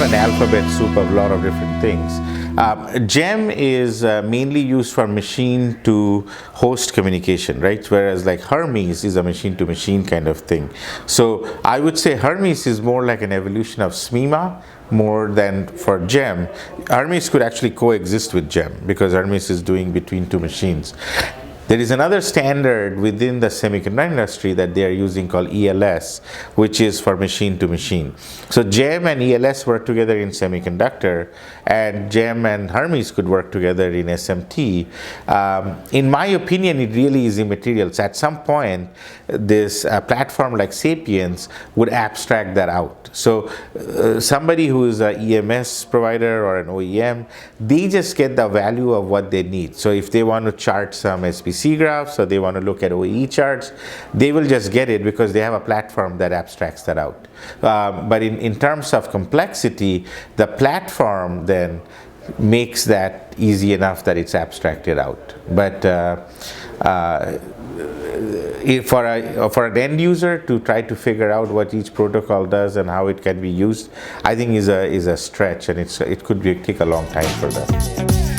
an alphabet soup of a lot of different things. GEM is mainly used for machine to host communication, right? Whereas like Hermes is a machine to machine kind of thing. So I would say Hermes is more like an evolution of SMIMA more than for GEM. Hermes could actually coexist with GEM because Hermes is doing between two machines. There is another standard within the semiconductor industry that they are using called ELS, which is for machine to machine. So GEM and ELS work together in semiconductor, and GEM and Hermes could work together in SMT. In my opinion, it really is immaterial. So at some point, this platform like Sapiens would abstract that out. So somebody who is an EMS provider or an OEM, they just get the value of what they need. So if they want to chart some SPC graphs or they want to look at OEE charts, they will just get it because they have a platform that abstracts that out. But in terms of complexity, the platform then makes that easy enough that it's abstracted out. But for an end user to try to figure out what each protocol does and how it can be used, I think is a stretch, and it could take a long time for them.